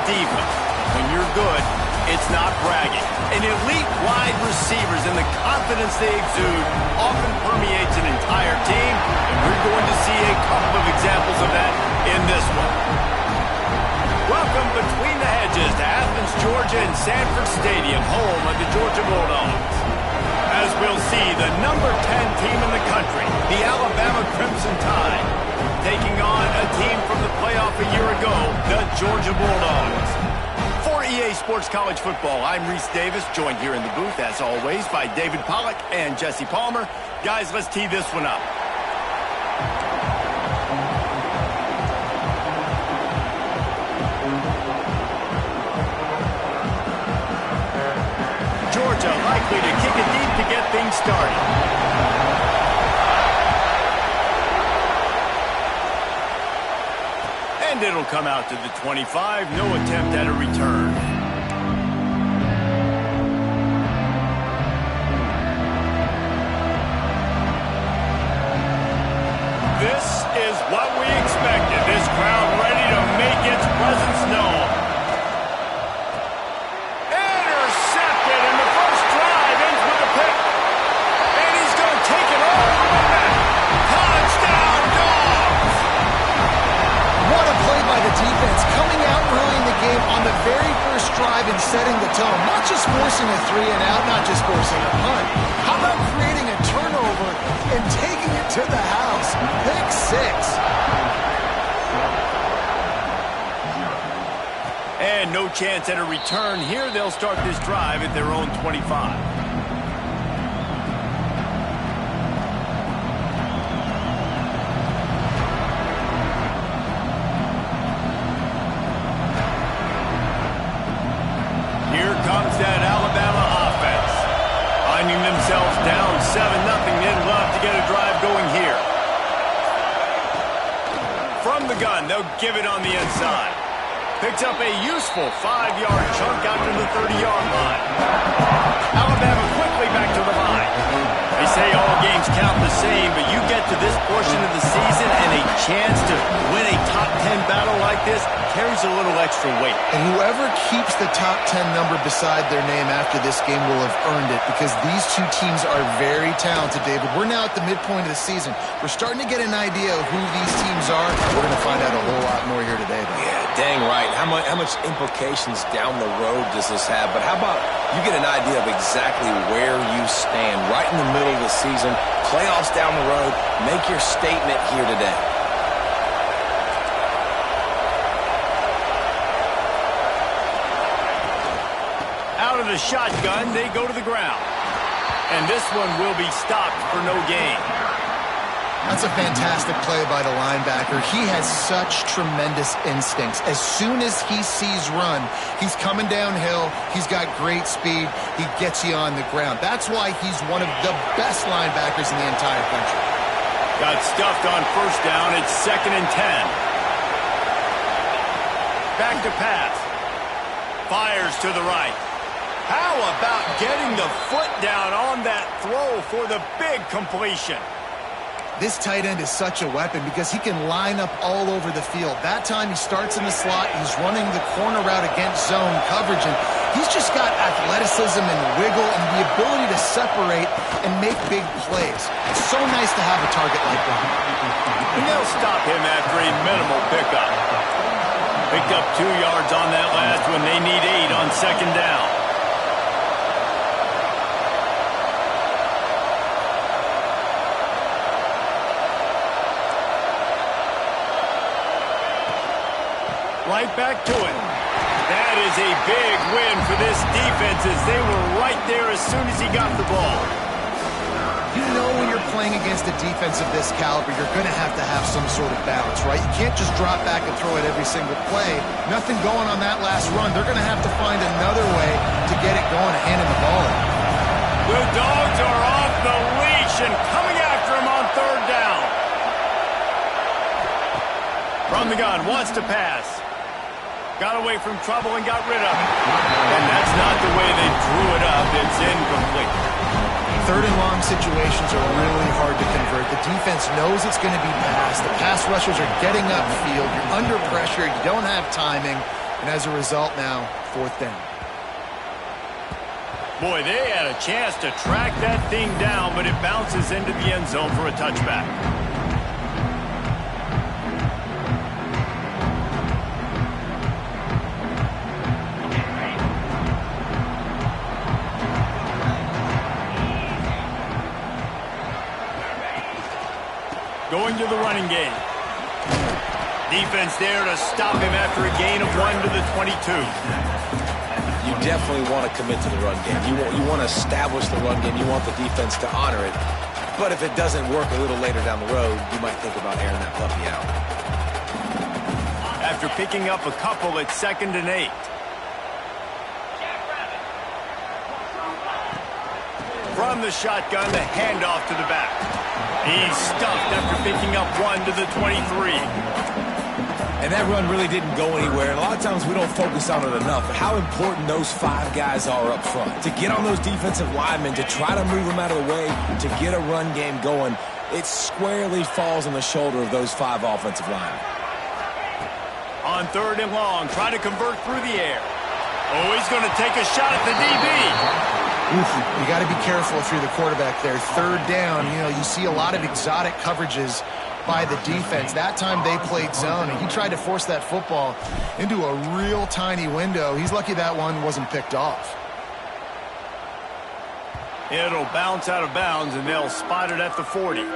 defense. When you're good, it's not bragging. And elite wide receivers and the confidence they exude often permeates an entire team, and we're going to see a couple of examples of that in this one. Welcome between the hedges to Athens, Georgia and Sanford Stadium, home of the Georgia Bulldogs. As we'll see, the number 10 team in the country, the Alabama Crimson Tide, taking on a team from the playoff a year ago, the Georgia Bulldogs. For EA Sports College Football, I'm Reese Davis, joined here in the booth, as always, by David Pollack and Jesse Palmer. Guys, let's tee this one up. Georgia likely to kick it deep to get things started. And it'll come out to the 25. No attempt at a return. This is what we expected. This crowd ready to make its presence known. Intercepted, and the first drive ends with a pick. And he's going to take it all the way back. Touchdown, Dogs! What a play by the defense, coming out early in the game on the very first drive and setting the tone. Not just forcing a 3-and-out, not just forcing a punt. How about creating a turnover and taking it to the house? Pick 6. And no chance at a return here. They'll start this drive at their own 25. Comes that Alabama offense. Finding themselves down 7-0. They'd love to get a drive going here. From the gun, they'll give it on the inside. Picks up a useful 5-yard chunk out to the 30-yard line. Alabama quickly back to the line. They say all games count the same, but you get to this portion of the season and a chance to win a top 10 battle like this carries a little extra weight. And whoever keeps the top 10 number beside their name after this game will have earned it, because these two teams are very talented, David. We're now at the midpoint of the season. We're starting to get an idea of who these teams are. We're going to find out a whole lot more here today, though. Yeah, dang right. How much implications down the road does this have? But how about you get an idea of exactly where you stand right in the middle of the season, playoffs down the road, make your statement here today. Out of the shotgun, they go to the ground. And this one will be stopped for no gain. That's a fantastic play by the linebacker. He has such tremendous instincts. As soon as he sees run, he's coming downhill. He's got great speed. He gets you on the ground. That's why he's one of the best linebackers in the entire country. Got stuffed on first down. It's 2nd and 10. Back to pass. Fires to the right. How about getting the foot down on that throw for the big completion? This tight end is such a weapon because he can line up all over the field. That time he starts in the slot. He's running the corner route against zone coverage, and he's just got athleticism and wiggle and the ability to separate and make big plays. It's so nice to have a target like that. And they'll stop him after a minimal pickup. Picked up 2 yards on that last one. They need 8 on 2nd down. Right back to it. That is a big win for this defense as they were right there as soon as he got the ball. You know when you're playing against a defense of this caliber, you're going to have some sort of balance, right? You can't just drop back and throw it every single play. Nothing going on that last run. They're going to have to find another way to get it going and hand him the ball. The Dogs are off the leash and coming after him on 3rd down. From the gun, wants to pass. Got away from trouble and got rid of it. And that's not the way they drew it up. It's incomplete. 3rd and long situations are really hard to convert. The defense knows it's going to be passed. The pass rushers are getting upfield. You're under pressure. You don't have timing. And as a result now, 4th down. Boy, they had a chance to track that thing down, but it bounces into the end zone for a touchback. Going to the running game. Defense there to stop him after a gain of 1 to the 22. You definitely want to commit to the run game. You want to establish the run game. You want the defense to honor it. But if it doesn't work a little later down the road, you might think about airing that puppy out. After picking up a couple, it's 2nd and 8. From the shotgun, the handoff to the back. He's stuffed after picking up 1 to the 23. And that run really didn't go anywhere. And a lot of times we don't focus on it enough. But how important those 5 guys are up front. To get on those defensive linemen, to try to move them out of the way, to get a run game going, it squarely falls on the shoulder of those 5 offensive linemen. On 3rd and long, trying to convert through the air. Oh, he's going to take a shot at the DB. Oof, you got to be careful if you're the quarterback there. 3rd down, you see a lot of exotic coverages by the defense. That time they played zone, and he tried to force that football into a real tiny window. He's lucky that one wasn't picked off. It'll bounce out of bounds, and they'll spot it at the 40. The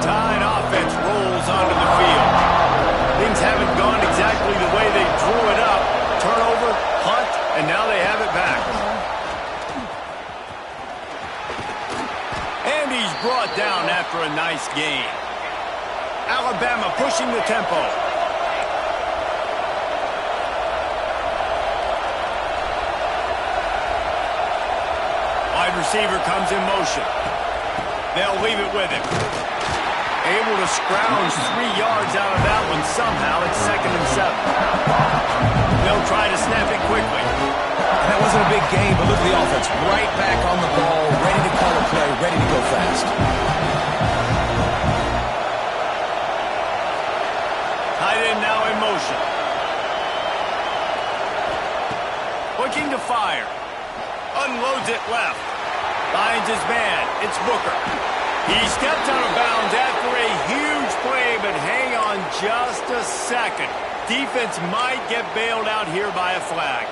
Tide offense rolls onto the field. Things haven't gone exactly the way they drew it up. Turnover, punt, and now they have it back. And he's brought down after a nice gain. Alabama pushing the tempo. Wide receiver comes in motion. They'll leave it with him. Able to scrounge 3 yards out of that one somehow. It's 2nd and 7. They'll try to snap it quickly. And that wasn't a big gain, but look at the offense. Right back on the ball, ready to call a play, ready to go fast. Tight end now in motion. Looking to fire. Unloads it left. Finds his man. It's Booker. He stepped out of bounds after a huge play, but hang on just a second. Defense might get bailed out here by a flag.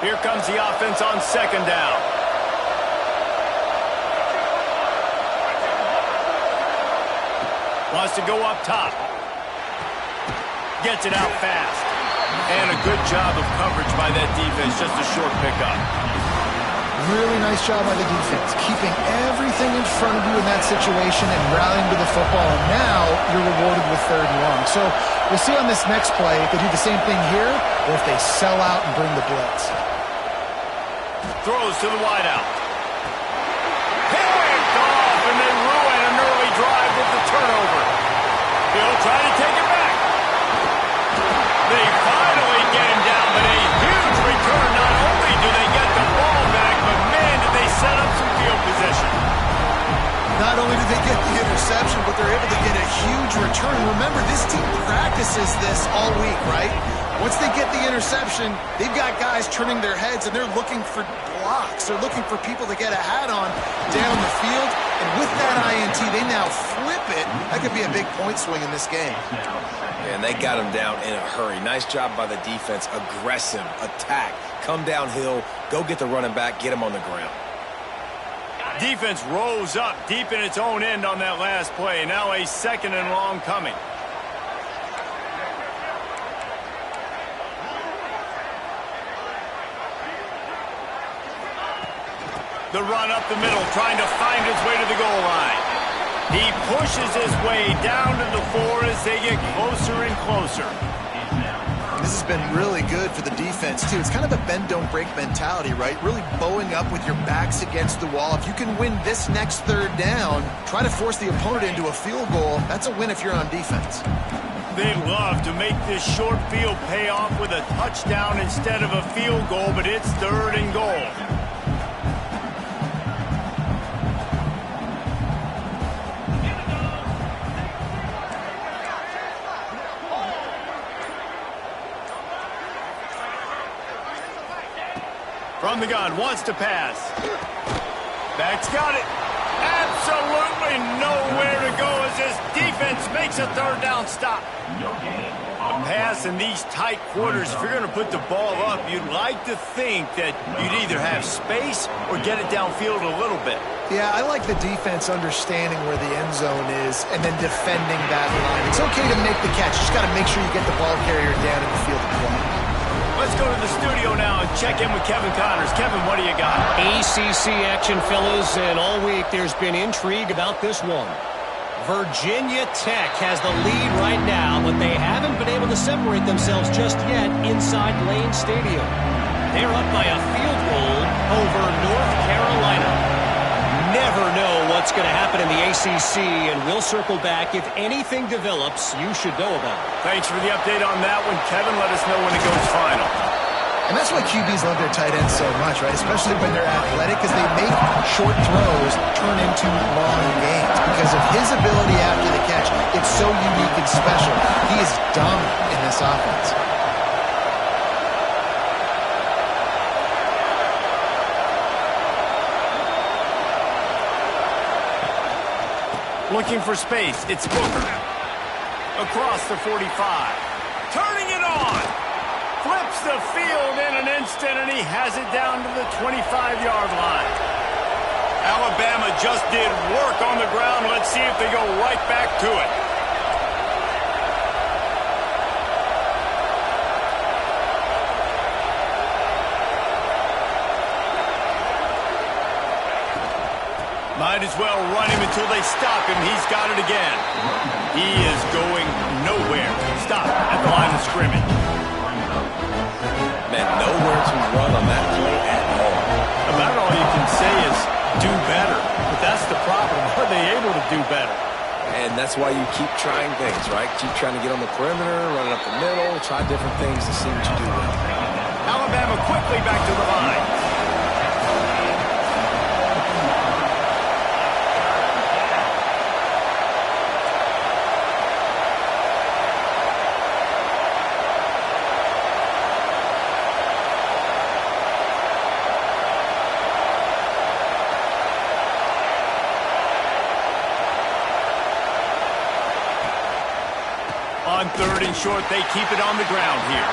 Here comes the offense on 2nd down. Wants to go up top. Gets it out fast. And a good job of coverage by that defense. Just a short pickup. Really nice job by the defense, keeping everything in front of you in that situation and rallying to the football. And now you're rewarded with 3rd and long. So we'll see on this next play if they do the same thing here or if they sell out and bring the blitz. Throws to the wideout. Picked off, and they ruin an early drive with the turnover. He'll try to take it back. They finally get him down, but a huge return. Not only do they get the ball back, but man, did they set up some field position. Not only do they get the interception, but they're able to get a huge return. Remember, this team practices this all week, right? Once they get the interception, they've got guys turning their heads, and they're looking for blocks. They're looking for people to get a hat on down the field. And with that INT, they now flip it. That could be a big point swing in this game. And they got him down in a hurry. Nice job by the defense. Aggressive, attack, come downhill, go get the running back, get him on the ground. Defense rose up deep in its own end on that last play. Now a 2nd and long coming. The run up the middle, trying to find his way to the goal line. He pushes his way down to the 4 as they get closer and closer. This has been really good for the defense, too. It's kind of a bend-don't-break mentality, right? Really bowing up with your backs against the wall. If you can win this next 3rd down, try to force the opponent into a field goal. That's a win if you're on defense. They'd love to make this short field pay off with a touchdown instead of a field goal, but it's 3rd and goal. From the gun, wants to pass. Back's got it. Absolutely nowhere to go as this defense makes a third down stop. A pass in these tight quarters, if you're going to put the ball up, you'd like to think that you'd either have space or get it downfield a little bit. Yeah, I like the defense understanding where the end zone is and then defending that line. It's okay to make the catch. Just got to make sure you get the ball carrier down in the field of play. Let's go to the studio now and check in with Kevin Connors. Kevin, what do you got? ACC action, fellas, and all week there's been intrigue about this one. Virginia Tech has the lead right now, but they haven't been able to separate themselves just yet inside Lane Stadium. They're up by a field goal over North Carolina. Never know what's going to happen in the ACC, and we'll circle back. If anything develops, you should know about it. Thanks for the update on that one, Kevin. Let us know when it goes final. And that's why QBs love their tight ends so much, right? Especially when they're athletic, because they make short throws turn into long gains. Because of his ability after the catch, it's so unique and special. He is dominant in this offense. Looking for space. It's Booker. Across the 45. Turning it on. Flips the field in an instant, and he has it down to the 25-yard line. Alabama just did work on the ground. Let's see if they go right back to it. Might as well run him until they stop him. He's got it again. He is going nowhere. Stop at the line of scrimmage. Man, nowhere to run on that play at all. About all you can say is do better. But that's the problem. Are they able to do better? And that's why you keep trying things, right? Keep trying to get on the perimeter, running up the middle, try different things to see what you do well. Alabama quickly back to the line. On third and short, they keep it on the ground here.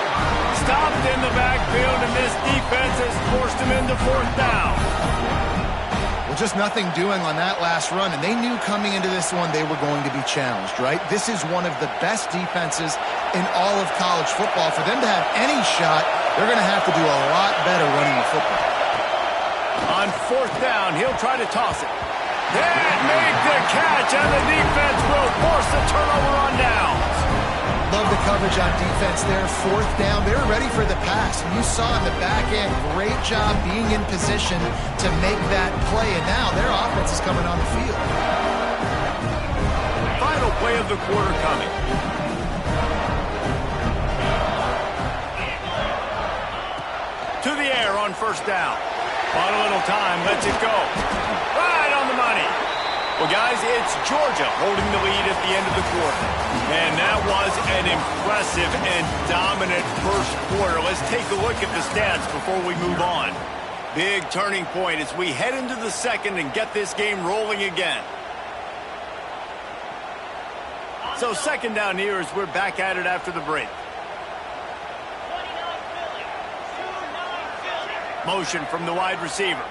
Stopped in the backfield, and this defense has forced him into fourth down. Well, just nothing doing on that last run, and they knew coming into this one they were going to be challenged, right? This is one of the best defenses in all of college football. For them to have any shot, they're going to have to do a lot better running the football. On fourth down, he'll try to toss it. Can't make the catch, and the defense will force the turnover on downs. Love the coverage on defense there. Fourth down, they're ready for the pass. And you saw in the back end, great job being in position to make that play. And now their offense is coming on the field. Final play of the quarter coming. To the air on first down. On a little time, lets it go. Right on the money. Well, guys, it's Georgia holding the lead at the end of the quarter. And that was an impressive and dominant first quarter. Let's take a look at the stats before we move on. Big turning point as we head into the second and get this game rolling again. So second down here as we're back at it after the break. Motion from the wide receiver.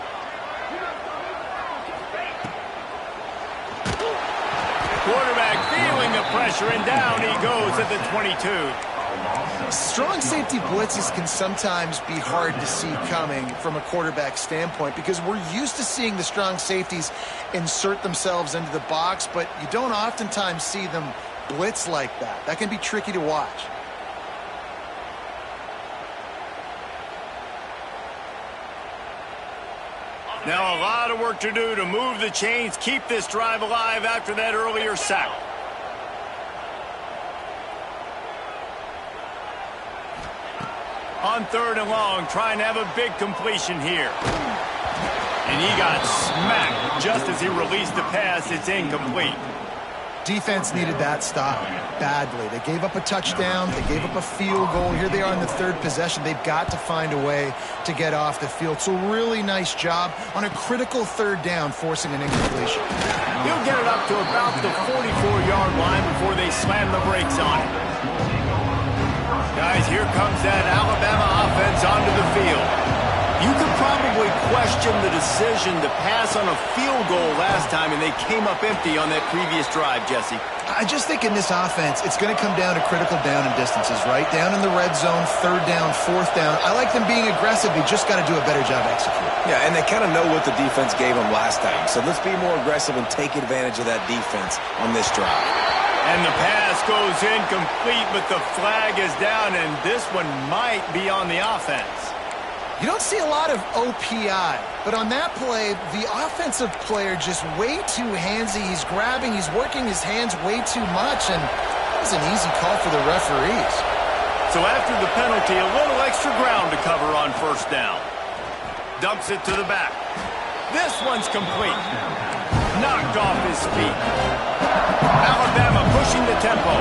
Quarterback feeling the pressure, and down he goes at the 22. Strong safety blitzes can sometimes be hard to see coming from a quarterback standpoint because we're used to seeing the strong safeties insert themselves into the box, but you don't oftentimes see them blitz like that. That can be tricky to watch. Now a lot of work to do to move the chains, keep this drive alive after that earlier sack. On third and long, trying to have a big completion here. And he got smacked just as he released the pass. It's incomplete. Defense needed that stop badly. They gave up a touchdown. They gave up a field goal. Here they are in the third possession. They've got to find a way to get off the field. So really nice job on a critical third down, forcing an incompletion. He'll get it up to about the 44-yard line before they slam the brakes on it. Guys, here comes that Alabama offense onto the field. You could probably question the decision to pass on a field goal last time, and they came up empty on that previous drive, Jesse. I just think in this offense, it's going to come down to critical down and distances, right? Down in the red zone, third down, fourth down. I like them being aggressive. They just got to do a better job executing. Yeah, and they kind of know what the defense gave them last time. So let's be more aggressive and take advantage of that defense on this drive. And the pass goes incomplete, but the flag is down, and this one might be on the offense. You don't see a lot of OPI, but on that play, the offensive player just way too handsy. He's grabbing, he's working his hands way too much, and that was an easy call for the referees. So after the penalty, a little extra ground to cover on first down. Dumps it to the back. This one's complete. Knocked off his feet. Alabama pushing the tempo.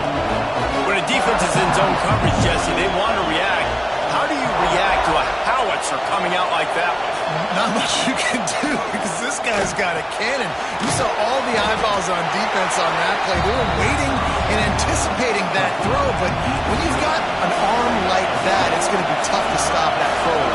When a defense is in zone coverage, Jesse, they want to react. How do you react to a howitzer coming out like that one? Not much you can do because this guy's got a cannon. You saw all the eyeballs on defense on that play. They were waiting and anticipating that throw, but when you've got an arm like that, it's going to be tough to stop that throw.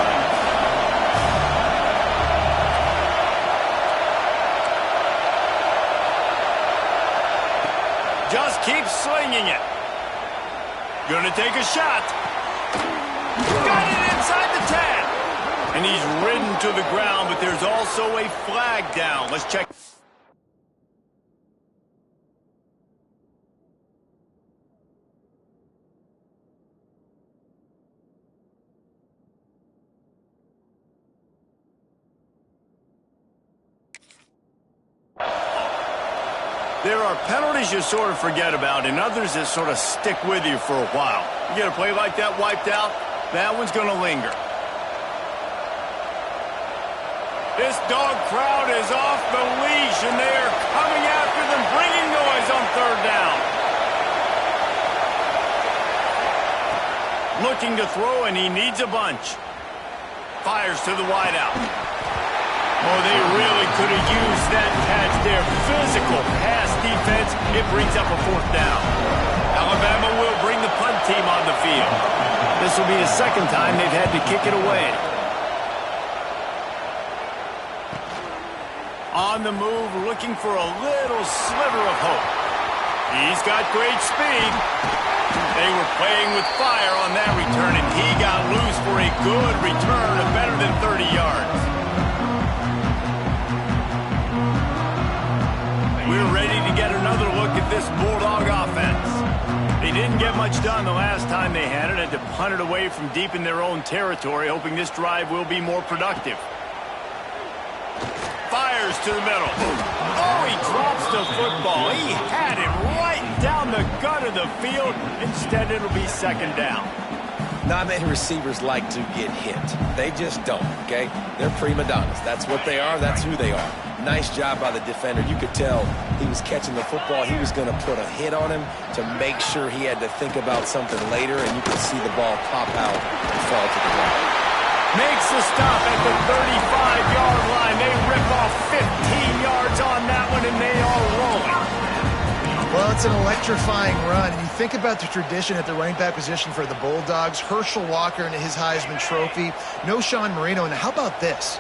Just keep slinging it. Gonna take a shot. Got it inside the 10. And he's ridden to the ground, but there's also a flag down. Let's check. There are penalties you sort of forget about and others that sort of stick with you for a while. You get a play like that wiped out, that one's going to linger. This dog crowd is off the leash, and they are coming after them, bringing noise on third down. Looking to throw, and he needs a bunch. Fires to the wideout. Oh, they really could have used that catch there. Physical pass defense. It brings up a fourth down. Alabama will bring the punt team on the field. This will be the second time they've had to kick it away. On the move, looking for a little sliver of hope. He's got great speed. They were playing with fire on that return, and he got loose for a good return of better than 30 yards. We're ready to get another look at this Bulldog offense. They didn't get much done the last time they had it. Had to punt it away from deep in their own territory, hoping this drive will be more productive. Fires to the middle. Oh, he drops the football. He had it right down the gut of the field. Instead, it'll be second down. Not many receivers like to get hit. They just don't, okay? They're prima donnas. That's what they are. That's who they are. Nice job by the defender. You could tell he was catching the football. He was going to put a hit on him to make sure he had to think about something later, and you could see the ball pop out and fall to the ground. Makes the stop at the 35-yard line. They rip off 15 yards on that one, and they are rolling. Well, it's an electrifying run, and you think about the tradition at the running back position for the Bulldogs. Herschel Walker and his Heisman Trophy. No Sean Marino. And how about this?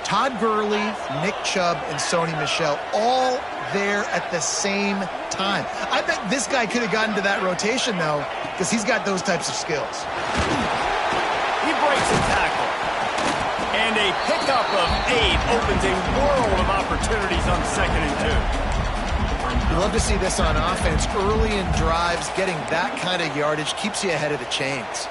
Todd Gurley, Nick Chubb, and Sony Michel all there at the same time. I bet this guy could have gotten to that rotation, though, because he's got those types of skills. He breaks a tackle. And a pickup of 8 opens a world of opportunities on 2nd and 2. You love to see this on offense. Early in drives, getting that kind of yardage keeps you ahead of the chains.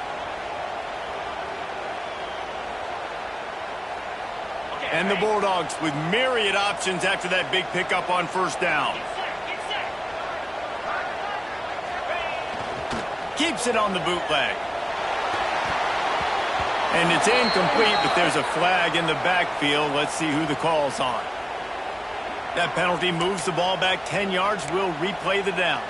And the Bulldogs with myriad options after that big pickup on first down. Keeps it on the bootleg. And it's incomplete, but there's a flag in the backfield. Let's see who the call's on. That penalty moves the ball back 10 yards. We'll replay the down.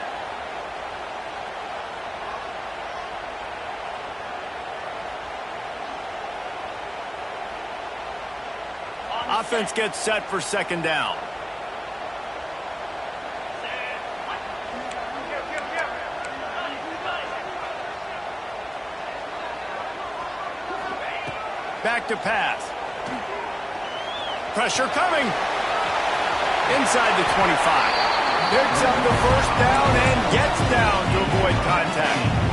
Offense gets set for second down. Back to pass. Pressure coming. Inside the 25. Picks up the first down and gets down to avoid contact.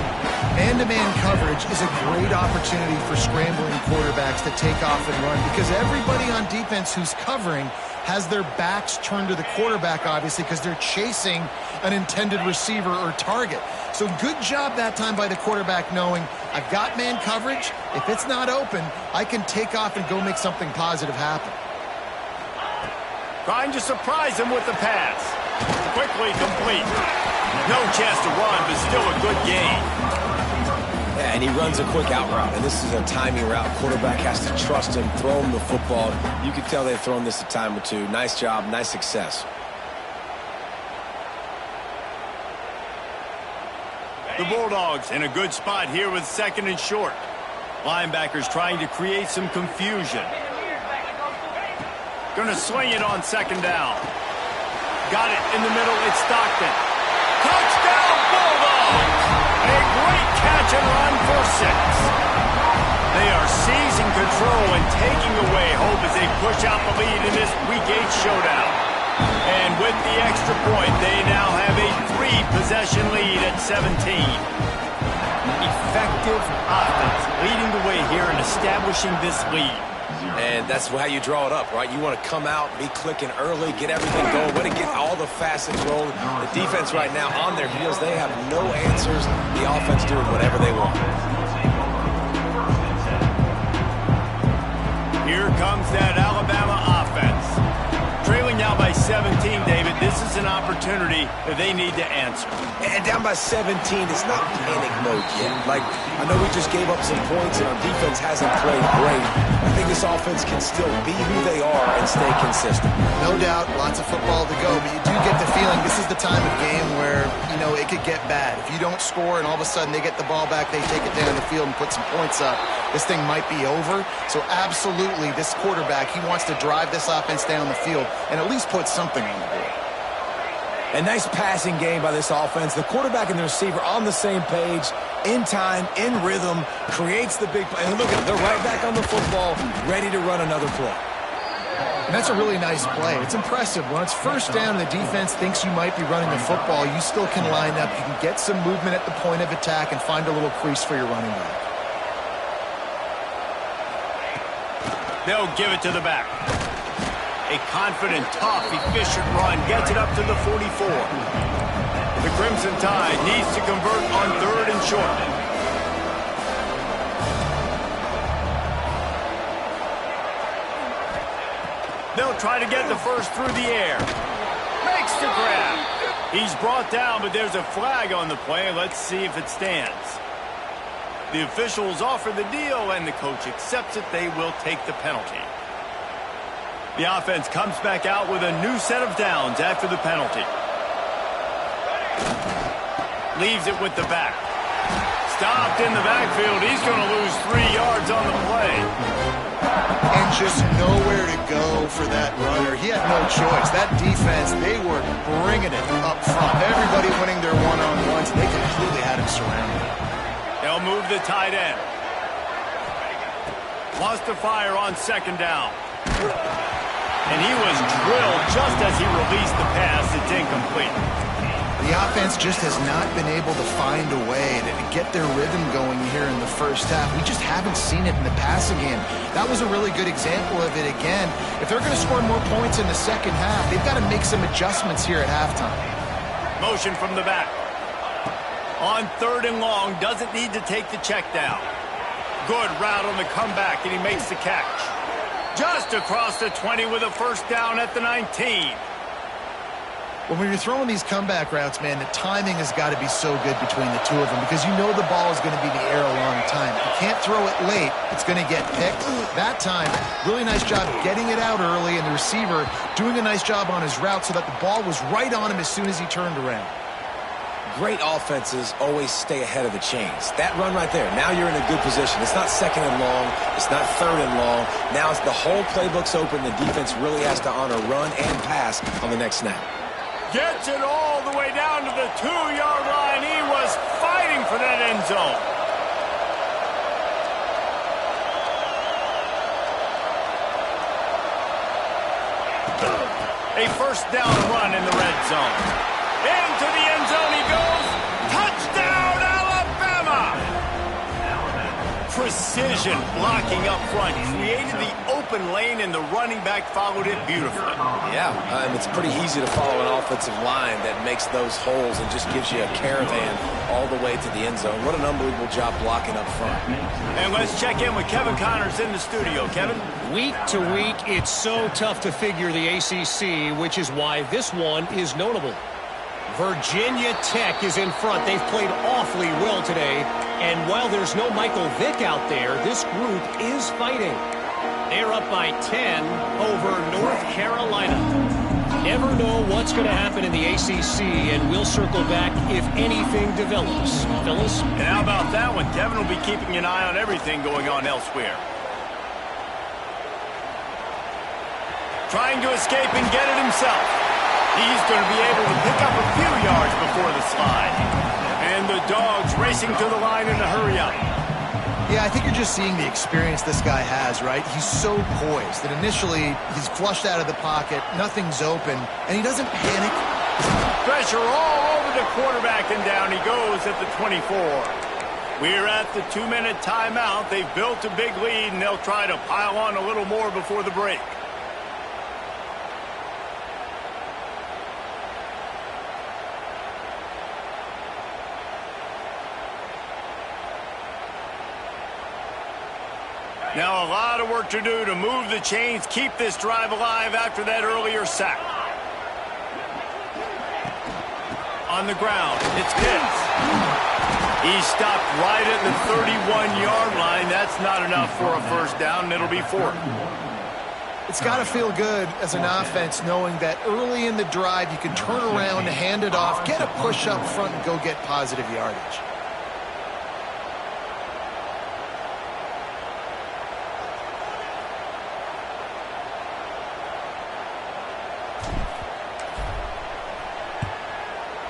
Man-to-man coverage is a great opportunity for scrambling quarterbacks to take off and run because everybody on defense who's covering has their backs turned to the quarterback, obviously, because they're chasing an intended receiver or target. So good job that time by the quarterback knowing I've got man coverage. If it's not open, I can take off and go make something positive happen. Trying to surprise him with the pass. Quickly complete. No chance to run, but still a good gain. Yeah, and he runs a quick out route, and this is a timing route. Quarterback has to trust him, throw him the football. You can tell they've thrown this a time or two. Nice job, nice success. The Bulldogs in a good spot here with second and short. Linebackers trying to create some confusion. Going to swing it on second down. Got it in the middle. It's Stockton. Touchdown, Bulldogs! A great catch and run for 6. They are seizing control and taking away hope as they push out the lead in this Week 8 showdown. And with the extra point, they now have a 3-possession lead at 17. Effective offense leading the way here and establishing this lead. And that's how you draw it up, right? You want to come out, be clicking early, get everything going, want to get all the facets rolling. The defense right now on their heels, they have no answers. The offense doing whatever they want. Here comes that Alabama offense. Trailing now by 17, David. This is an opportunity that they need to answer. And down by 17, it's not panic mode yet. Like, I know we just gave up some points and our defense hasn't played great. I think this offense can still be who they are and stay consistent. No doubt, lots of football to go, but you do get the feeling this is the time of game where, you know, it could get bad. If you don't score and all of a sudden they get the ball back, they take it down the field and put some points up, this thing might be over. So absolutely, this quarterback, he wants to drive this offense down the field and at least put something on the board. A nice passing game by this offense. The quarterback and the receiver on the same page, in time, in rhythm, creates the big play. And look at it, they're right back on the football, ready to run another play. And that's a really nice play. It's impressive. When it's first down and the defense thinks you might be running the football, you still can line up. You can get some movement at the point of attack and find a little crease for your running back. They'll give it to the back. A confident, tough, efficient run gets it up to the 44. The Crimson Tide needs to convert on 3rd and short. They'll try to get the first through the air. Makes the grab. He's brought down, but there's a flag on the play. Let's see if it stands. The officials offer the deal, and the coach accepts it. They will take the penalty. The offense comes back out with a new set of downs after the penalty. Leaves it with the back. Stopped in the backfield. He's going to lose 3 yards on the play. And just nowhere to go for that runner. He had no choice. That defense, they were bringing it up front. Everybody winning their one-on-ones. They completely had him surrounded. They'll move the tight end. Lost the fire on second down. And he was drilled just as he released the pass. It's incomplete. The offense just has not been able to find a way to get their rhythm going here in the first half. We just haven't seen it in the passing game. That was a really good example of it again. If they're going to score more points in the second half, they've got to make some adjustments here at halftime. Motion from the back. On 3rd and long, doesn't need to take the check down. Good route on the comeback, and he makes the catch. Just across the 20 with a first down at the 19. Well, when you're throwing these comeback routes, man, the timing has got to be so good between the two of them because you know the ball is going to be in the air a long time. If you can't throw it late, it's going to get picked. That time, really nice job getting it out early, and the receiver doing a nice job on his route so that the ball was right on him as soon as he turned around. Great offenses always stay ahead of the chains. That run right there, now you're in a good position. It's not second and long. It's not third and long. Now it's the whole playbook's open. The defense really has to honor run and pass on the next snap. Gets it all the way down to the 2-yard line. He was fighting for that end zone. A first down run in the red zone. Into the end zone he goes. Touchdown, Alabama! Precision blocking up front. Created the open lane, and the running back followed it beautifully. Yeah, and it's pretty easy to follow an offensive line that makes those holes and just gives you a caravan all the way to the end zone. What an unbelievable job blocking up front. And let's check in with Kevin Connors in the studio. Kevin? Week to week, it's so tough to figure the ACC, which is why this one is notable. Virginia Tech is in front. They've played awfully well today. And while there's no Michael Vick out there, this group is fighting. They're up by 10 over North Carolina. Never know what's going to happen in the ACC, and we'll circle back if anything develops. Fellas? And how about that one? Kevin will be keeping an eye on everything going on elsewhere. Trying to escape and get it himself. He's going to be able to pick up a few yards before the slide. And the Dogs racing to the line in a hurry-up. Yeah, I think you're just seeing the experience this guy has, right? He's so poised that initially he's flushed out of the pocket, nothing's open, and he doesn't panic. Pressure all over the quarterback, and down he goes at the 24. We're at the 2-minute timeout. They've built a big lead, and they'll try to pile on a little more before the break. Now a lot of work to do to move the chains, keep this drive alive after that earlier sack. On the ground, it's Pitts. He stopped right at the 31-yard line. That's not enough for a first down. It'll be fourth. It's got to feel good as an offense knowing that early in the drive you can turn around, hand it off, get a push up front, and go get positive yardage.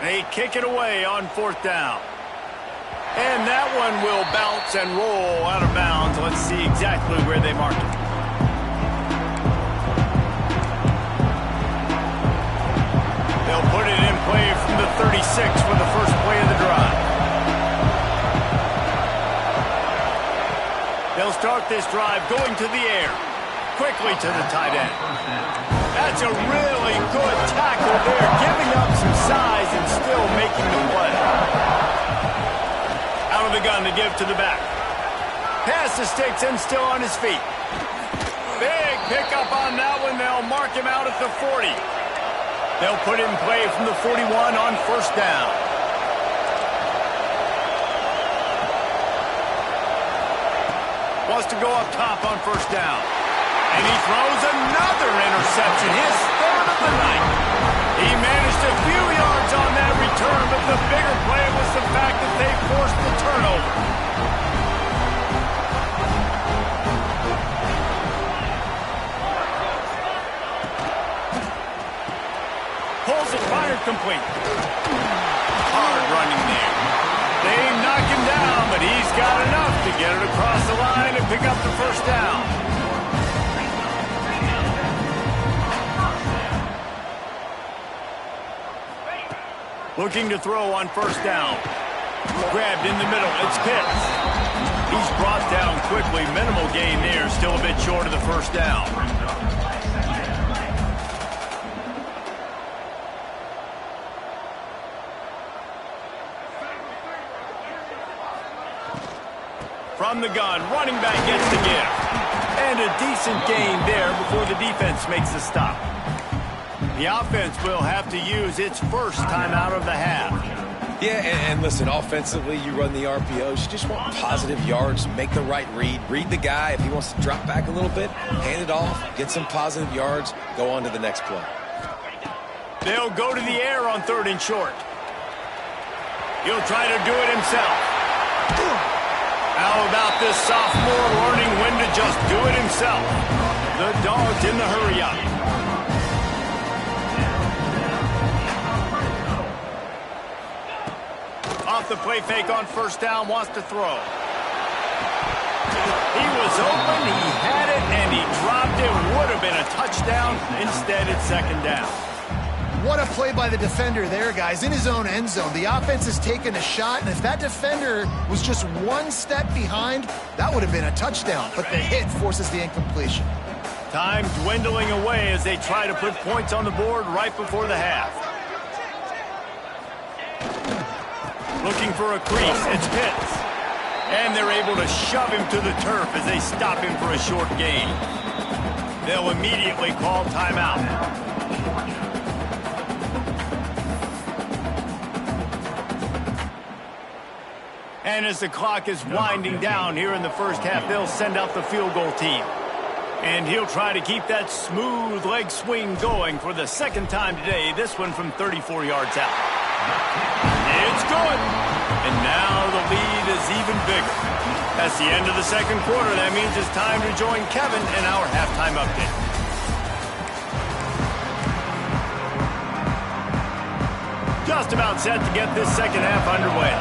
They kick it away on fourth down. And that one will bounce and roll out of bounds. Let's see exactly where they mark it. They'll put it in play from the 36 for the first play of the drive. They'll start this drive going to the air. Quickly to the tight end. That's a really good tackle there, giving up some size and still making the play. Out of the gun to give to the back. Pass to Sticks and still on his feet. Big pickup on that one. They'll mark him out at the 40. They'll put it in play from the 41 on first down. Wants to go up top on first down. And he throws another interception, his third of the night. He managed a few yards on that return, but the bigger play was the fact that they forced the turnover. Pulls it, fired complete. Hard running there. They knock him down, but he's got enough to get it across the line and pick up the first down. Looking to throw on first down. Grabbed in the middle. It's Pitts. He's brought down quickly. Minimal gain there. Still a bit short of the first down. From the gun, running back gets the gift. And a decent gain there before the defense makes the stop. The offense will have to use its first timeout of the half. Yeah, and listen, offensively, you run the RPOs. You just want positive yards, make the right read the guy. If he wants to drop back a little bit, hand it off, get some positive yards, go on to the next play. They'll go to the air on 3rd and short. He'll try to do it himself. How about this sophomore learning when to just do it himself? The Dogs in the hurry-up. Off the play fake on 1st down, wants to throw. He was open, he had it, and he dropped it. Would have been a touchdown. Instead, it's 2nd down. What a play by the defender there, guys, in his own end zone. The offense has taken a shot, and if that defender was just one step behind, that would have been a touchdown. But the hit forces the incompletion. Time dwindling away as they try to put points on the board right before the half. Looking for a crease, it's Pitts. And they're able to shove him to the turf as they stop him for a short gain. They'll immediately call timeout. And as the clock is winding down here in the first half, they'll send out the field goal team. And he'll try to keep that smooth leg swing going for the 2nd time today, this one from 34 yards out. It's good. And now the lead is even bigger. That's the end of the 2nd quarter. That means it's time to join Kevin in our halftime update. Just about set to get this 2nd half underway.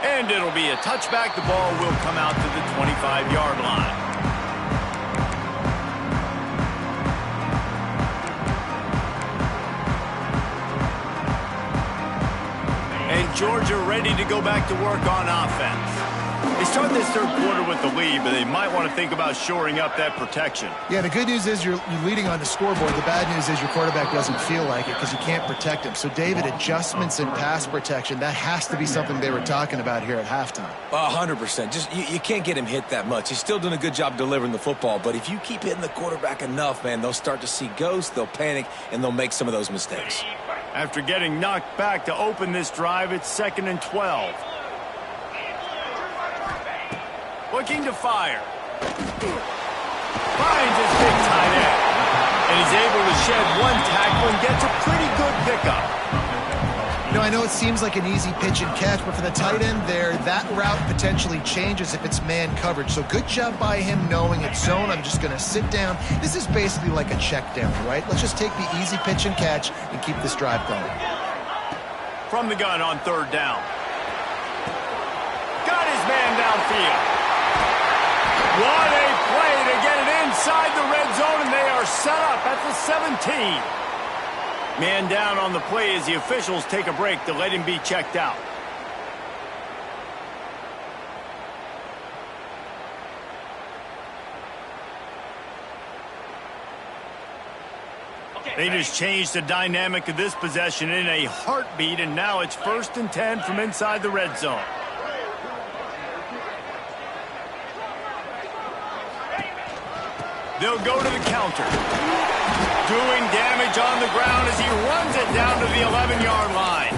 And it'll be a touchback. The ball will come out to the 25-yard line. And Georgia ready to go back to work on offense. They start this 3rd quarter with the lead, but they might want to think about shoring up that protection. Yeah, the good news is you're leading on the scoreboard. The bad news is your quarterback doesn't feel like it because you can't protect him. So, David, adjustments in pass protection, that has to be something they were talking about here at halftime. 100%. Just you can't get him hit that much. He's still doing a good job delivering the football, but if you keep hitting the quarterback enough, man, they'll start to see ghosts, they'll panic, and they'll make some of those mistakes. After getting knocked back to open this drive, it's 2nd and 12. Looking to fire. Finds his big tight end. And he's able to shed one tackle and gets a pretty good pickup. You know, I know it seems like an easy pitch and catch, but for the tight end there, that route potentially changes if it's man coverage. So good job by him knowing it's zone. I'm just going to sit down. This is basically like a check down, right? Let's just take the easy pitch and catch and keep this drive going. From the gun on 3rd down. Got his man downfield. What a play to get it inside the red zone, and they are set up at the 17. Man down on the play as the officials take a break to let him be checked out. They just changed the dynamic of this possession in a heartbeat, and now it's 1st and 10 from inside the red zone. They'll go to the counter. Doing damage on the ground as he runs it down to the 11-yard line.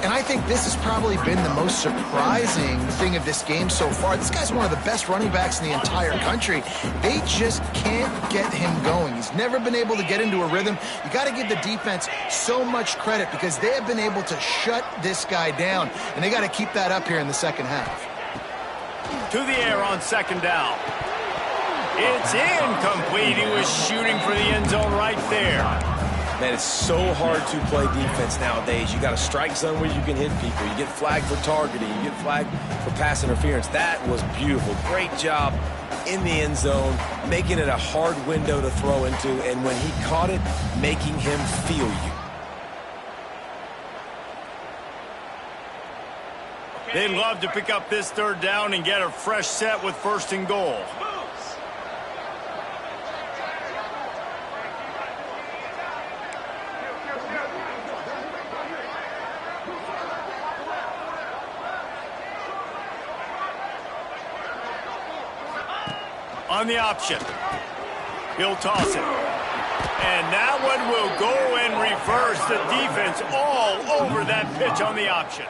And I think this has probably been the most surprising thing of this game so far. This guy's one of the best running backs in the entire country. They just can't get him going. He's never been able to get into a rhythm. You got to give the defense so much credit because they have been able to shut this guy down. And they got to keep that up here in the 2nd half. To the air on 2nd down. It's incomplete. He was shooting for the end zone right there. Man, it's so hard to play defense nowadays. You got a strike zone where you can hit people. You get flagged for targeting. You get flagged for pass interference. That was beautiful. Great job in the end zone, making it a hard window to throw into, and when he caught it, making him feel you. They'd love to pick up this 3rd down and get a fresh set with 1st and goal. On the option. He'll toss it. And that one will go and reverse the defense all over that pitch on the option.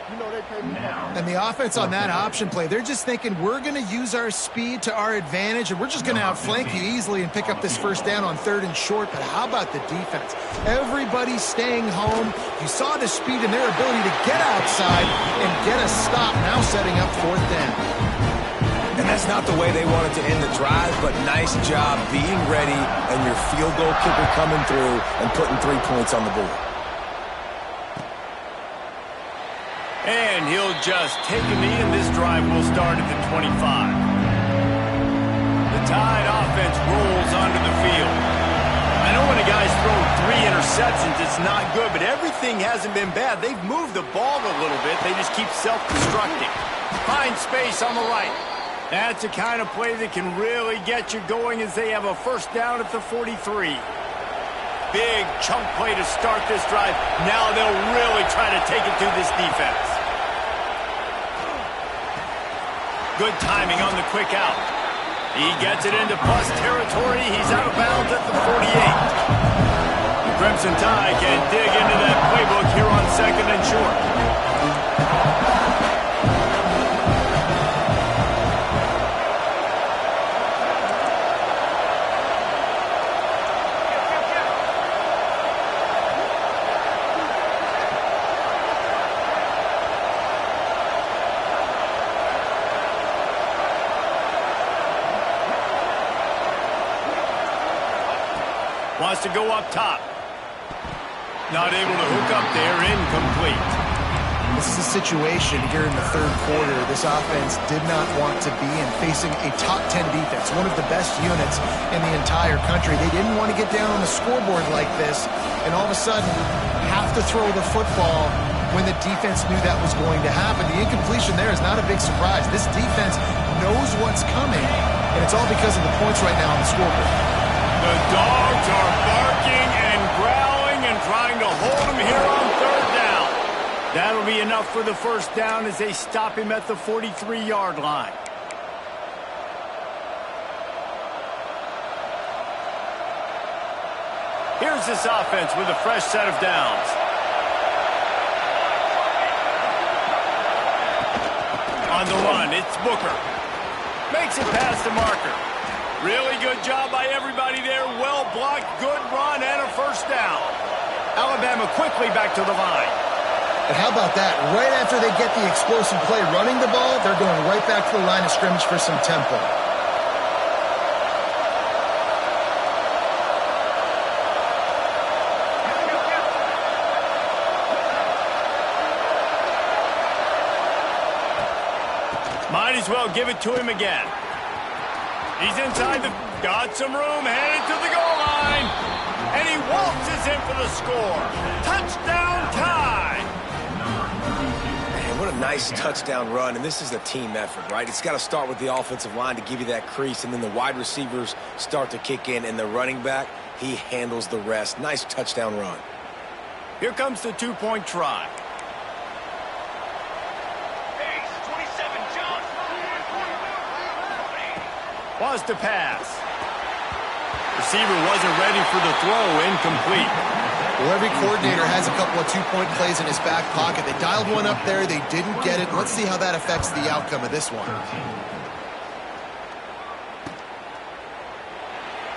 And the offense on that option play, they're just thinking we're going to use our speed to our advantage and we're just going to outflank you easily and pick up this first down on 3rd and short. But how about the defense? Everybody's staying home. You saw the speed and their ability to get outside and get a stop, now setting up 4th down. And that's not the way they wanted to end the drive, but nice job being ready and your field goal kicker coming through and putting 3 points on the board. And he'll just take a knee, and this drive will start at the 25. The Tide offense rolls onto the field. I know when a guy's thrown 3 interceptions, it's not good, but everything hasn't been bad. They've moved the ball a little bit. They just keep self-destructing. Find space on the right. That's the kind of play that can really get you going as they have a first down at the 43. Big chunk play to start this drive. Now they'll really try to take it to this defense. Good timing on the quick out. He gets it into plus territory. He's out of bounds at the 48. The Crimson Tide can dig into that playbook here on 2nd and short. Wants to go up top. Not able to hook up there. Incomplete. This is a situation here in the 3rd quarter this offense did not want to be in, facing a top 10 defense, one of the best units in the entire country. They didn't want to get down on the scoreboard like this and all of a sudden have to throw the football when the defense knew that was going to happen. The incompletion there is not a big surprise. This defense knows what's coming, and it's all because of the points right now on the scoreboard. The dogs are barking and growling and trying to hold him here on 3rd down. That'll be enough for the first down as they stop him at the 43-yard line. Here's this offense with a fresh set of downs. On the run, it's Booker. Makes it past the marker. Really good job by everybody there. Well blocked, good run, and a first down. Alabama quickly back to the line. And how about that? Right after they get the explosive play running the ball, they're going right back to the line of scrimmage for some tempo. Might as well give it to him again. He's inside got some room, headed to the goal line. And he waltzes in for the score. Touchdown Tide. Man, what a nice touchdown run. And this is a team effort, right? It's got to start with the offensive line to give you that crease. And then the wide receivers start to kick in. And the running back, he handles the rest. Nice touchdown run. Here comes the 2-point try. Was to pass. Receiver wasn't ready for the throw. Incomplete. Well, every coordinator has a couple of 2-point plays in his back pocket. They dialed one up there. They didn't get it. Let's see how that affects the outcome of this one.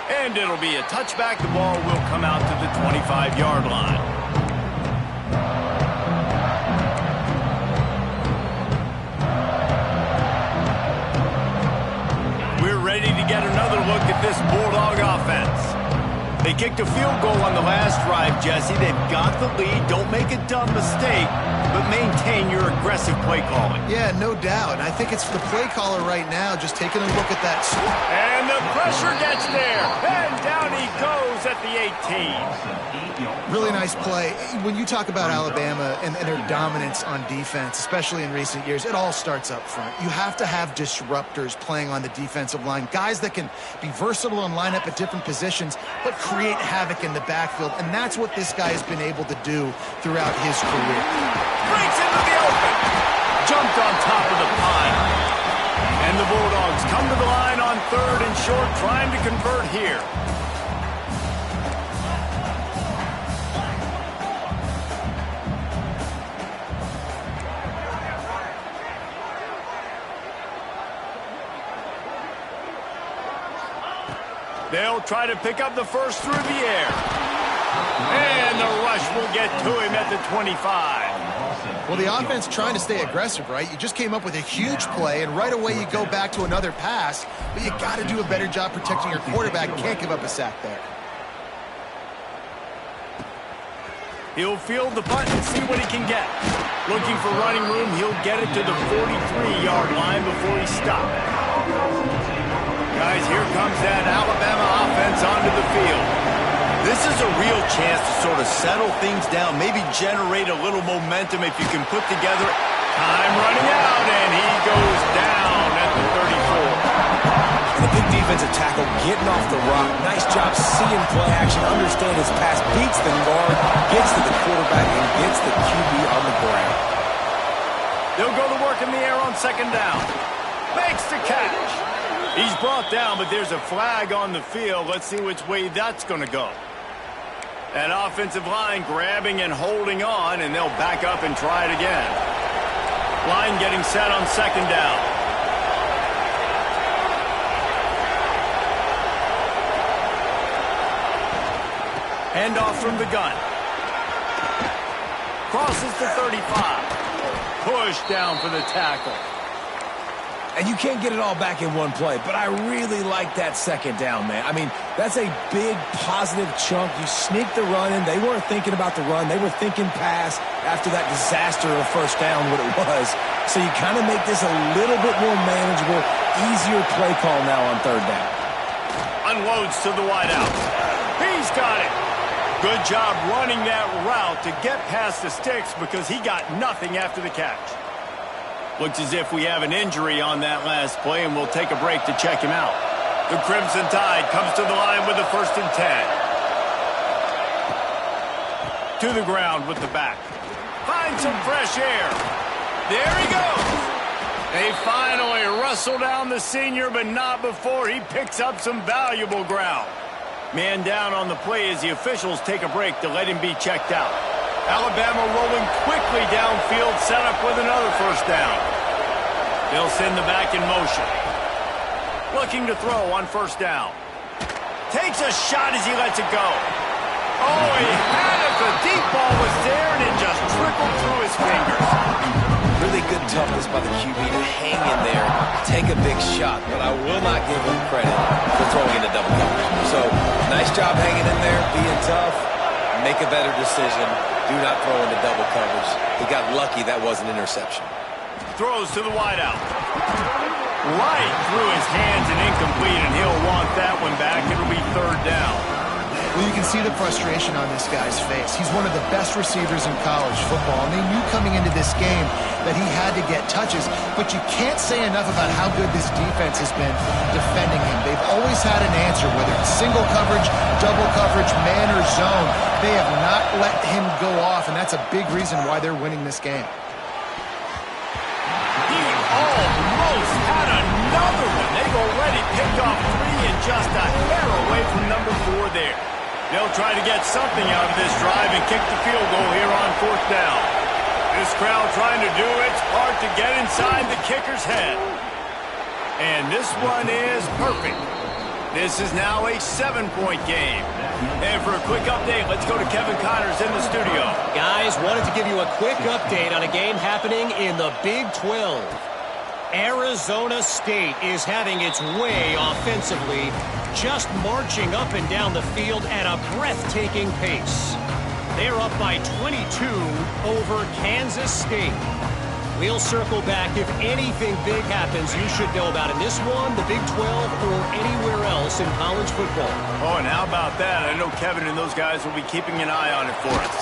And it'll be a touchback. The ball will come out to the 25-yard line. Ready to get another look at this Bulldog offense. They kicked a field goal on the last drive, Jesse. They've got the lead. Don't make a dumb mistake, but maintain your aggressive play calling. Yeah, no doubt. I think it's the play caller right now just taking a look at that. And the pressure gets there. And down he goes at the 18. Really nice play. When you talk about Alabama and their dominance on defense, especially in recent years, it all starts up front. You have to have disruptors playing on the defensive line, guys that can be versatile and line up at different positions, but create havoc in the backfield, and that's what this guy has been able to do throughout his career. Breaks into the open. Jumped on top of the pile. And the Bulldogs come to the line on 3rd and short, trying to convert here. They'll try to pick up the first through the air. And the rush will get to him at the 25. Well, the offense trying to stay aggressive, right? You just came up with a huge play, and right away you go back to another pass, but you got to do a better job protecting your quarterback. Can't give up a sack there. He'll field the punt and see what he can get. Looking for running room, he'll get it to the 43-yard line before he stops. Guys, here comes that Alabama offense onto the field. This is a real chance to sort of settle things down, maybe generate a little momentum if you can put together. Time running out, and he goes down at the 34. The big defensive tackle getting off the rock. Nice job seeing play action, understand his pass, beats the guard, gets to the quarterback, and gets the QB on the ground. They'll go to work in the air on 2nd down. Makes the catch. He's brought down, but there's a flag on the field. Let's see which way that's going to go. That offensive line grabbing and holding on, and they'll back up and try it again. Line getting set on 2nd down. Handoff from the gun. Crosses to 35. Push down for the tackle. And you can't get it all back in one play, but I really like that 2nd down, man. I mean, that's a big positive chunk. You sneak the run in. They weren't thinking about the run. They were thinking pass after that disaster of 1st down, what it was. So you kind of make this a little bit more manageable, easier play call now on 3rd down. Unloads to the wideout. He's got it. Good job running that route to get past the sticks because he got nothing after the catch. Looks as if we have an injury on that last play, and we'll take a break to check him out. The Crimson Tide comes to the line with a 1st and 10. To the ground with the back. Finds some fresh air. There he goes. They finally wrestle down the senior, but not before he picks up some valuable ground. Man down on the play as the officials take a break to let him be checked out. Alabama rolling quickly downfield, set up with another 1st down. They'll send the back in motion. Looking to throw on 1st down. Takes a shot as he lets it go. Oh, he had it. The deep ball was there, and it just trickled through his fingers. Really good toughness by the QB to hang in there, take a big shot, but I will not give him credit for throwing into double coverage. So, nice job hanging in there, being tough, make a better decision. Do not throw into double coverage. He got lucky that was an interception. Throws to the wideout. Right through his hands and incomplete, and he'll want that one back. It'll be 3rd down. Well, you can see the frustration on this guy's face. He's one of the best receivers in college football, and they knew coming into this game that he had to get touches, but you can't say enough about how good this defense has been defending him. They've always had an answer, whether it's single coverage, double coverage, man or zone. They have not let him go off, and that's a big reason why they're winning this game. He almost had another one. They've already picked off 3 and just a hair away from number 4 there. They'll try to get something out of this drive and kick the field goal here on 4th down. This crowd trying to do its part to get inside the kicker's head. And this one is perfect. This is now a 7-point game. And for a quick update, let's go to Kevin Connors in the studio. Guys, wanted to give you a quick update on a game happening in the Big 12. Arizona State is having its way offensively, just marching up and down the field at a breathtaking pace. They're up by 22 over Kansas State. We'll circle back. If anything big happens, you should know about in this one, the Big 12, or anywhere else in college football. Oh, and how about that? I know Kevin and those guys will be keeping an eye on it for us.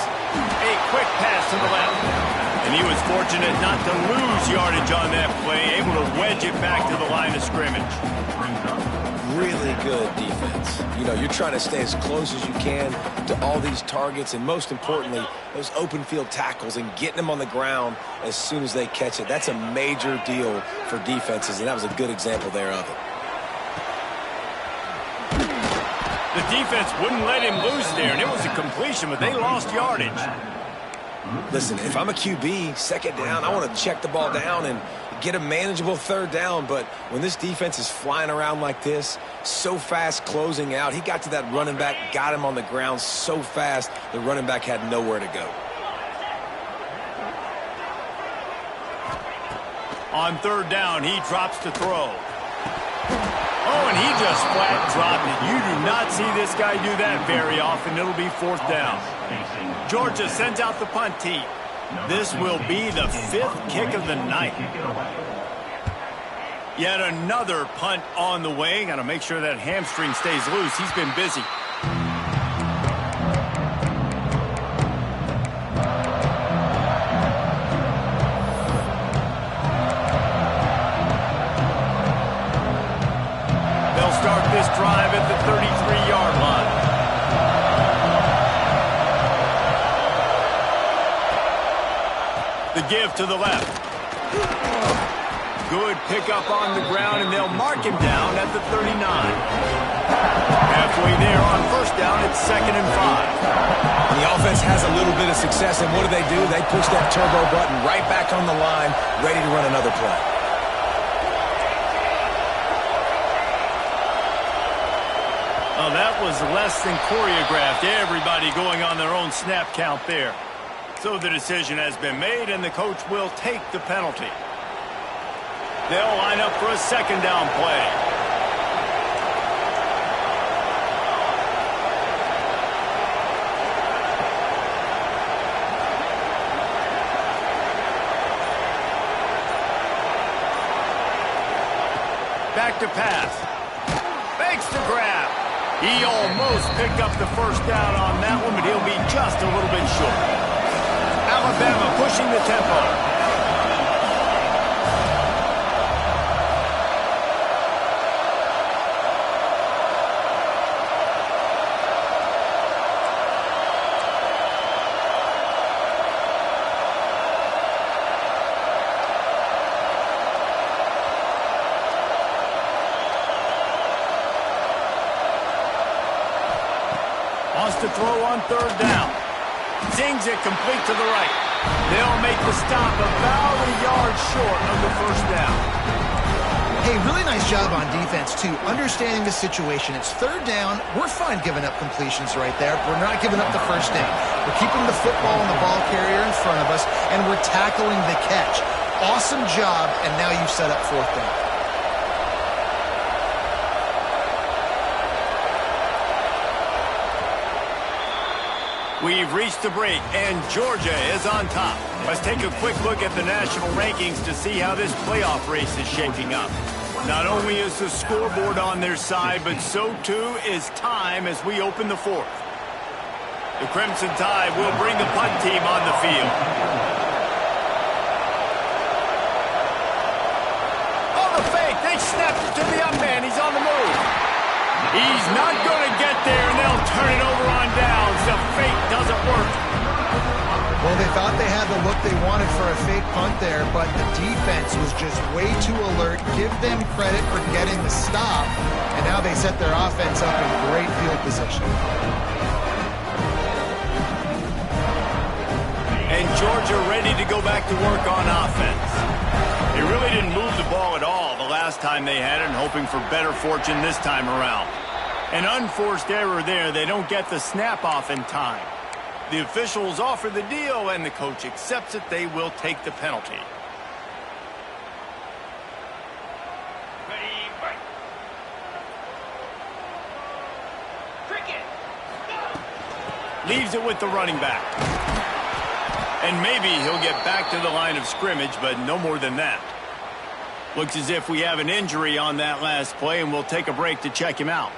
A quick pass to the left. And he was fortunate not to lose yardage on that play, able to wedge it back to the line of scrimmage. really good defense. You know, you're trying to stay as close as you can to all these targets, and most importantly, those open field tackles and getting them on the ground as soon as they catch it. That's a major deal for defenses, and that was a good example there of it. The defense wouldn't let him loose there, and it was a completion, but they lost yardage. Listen, if I'm a QB, second down, I want to check the ball down and get a manageable third down, but when this defense is flying around like this, so fast closing out, he got to that running back, got him on the ground so fast, the running back had nowhere to go. On third down, he drops to throw. Oh, and he just flat dropped it. You do not see this guy do that very often. It'll be fourth down. Georgia sends out the punt team. This will be the 5th kick of the night. Yet another punt on the way. Got to make sure that hamstring stays loose. He's been busy. They'll start this drive at the 33-yard line. The give to the left. Good pickup on the ground, and they'll mark him down at the 39. Halfway there on first down, it's 2nd and 5. And the offense has a little bit of success, and what do? They push that turbo button right back on the line, ready to run another play. Oh, that was less than choreographed. Everybody going on their own snap count there. So the decision has been made, and the coach will take the penalty. They'll line up for a second down play. Back to pass. Fakes the grab. He almost picked up the first down on that one, but he'll be just a little bit short. Alabama pushing the tempo. Wants to throw on third down. Zings it complete to the right. They'll make the stop about a yard short of the first down. Hey, really nice job on defense, too, understanding the situation. It's third down. We're fine giving up completions right there. We're not giving up the first down. We're keeping the football and the ball carrier in front of us, and we're tackling the catch. Awesome job, and now you've set up fourth down. We've reached the break, and Georgia is on top. Let's take a quick look at the national rankings to see how this playoff race is shaping up. Not only is the scoreboard on their side, but so too is time as we open the fourth. The Crimson Tide will bring the punt team on the field. Oh, the fake! They snapped it to the young man. He's on the move. He's not going to get there, and they'll turn it over on downs. The fake doesn't work. Well, they thought they had the look they wanted for a fake punt there, but the defense was just way too alert. Give them credit for getting the stop, and now they set their offense up in great field position. And Georgia ready to go back to work on offense. They really didn't move the ball at all the last time they had it, and hoping for better fortune this time around. An unforced error there. They don't get the snap off in time. The officials offer the deal, and the coach accepts it. They will take the penalty. Leaves it with the running back. And maybe he'll get back to the line of scrimmage, but no more than that. Looks as if we have an injury on that last play, and we'll take a break to check him out.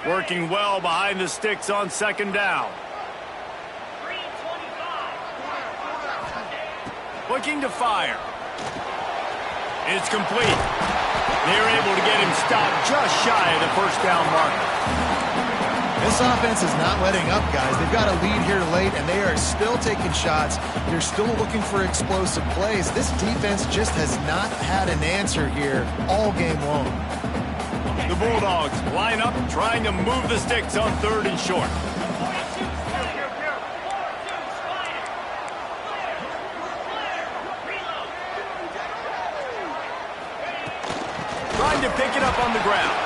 Working well behind the sticks on second down. Looking to fire. It's complete. They're able to get him stopped just shy of the first down marker. This offense is not letting up, guys. They've got a lead here late, and they are still taking shots. They're still looking for explosive plays. This defense just has not had an answer here all game long. The Bulldogs line up, trying to move the sticks on 3rd and short. Trying to pick it up on the ground.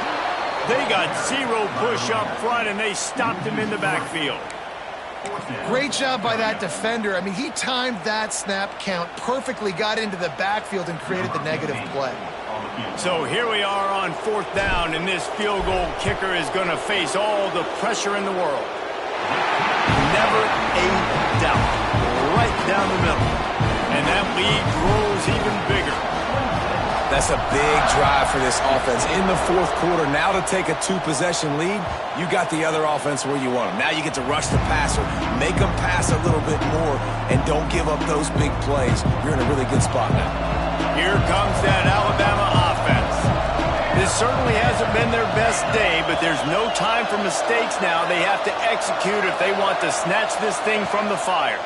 They got 0 push up front, and they stopped him in the backfield. Great job by that defender. I mean, he timed that snap count perfectly, got into the backfield, and created the negative play. So here we are on 4th down, and this field goal kicker is going to face all the pressure in the world. Never a doubt. Right down the middle. And that lead grows even bigger. That's a big drive for this offense in the 4th quarter. Now to take a 2-possession lead, you got the other offense where you want them. Now you get to rush the passer, make them pass a little bit more, and don't give up those big plays. You're in a really good spot now. Here comes that Alabama offense. This certainly hasn't been their best day, but there's no time for mistakes now. They have to execute if they want to snatch this thing from the fire.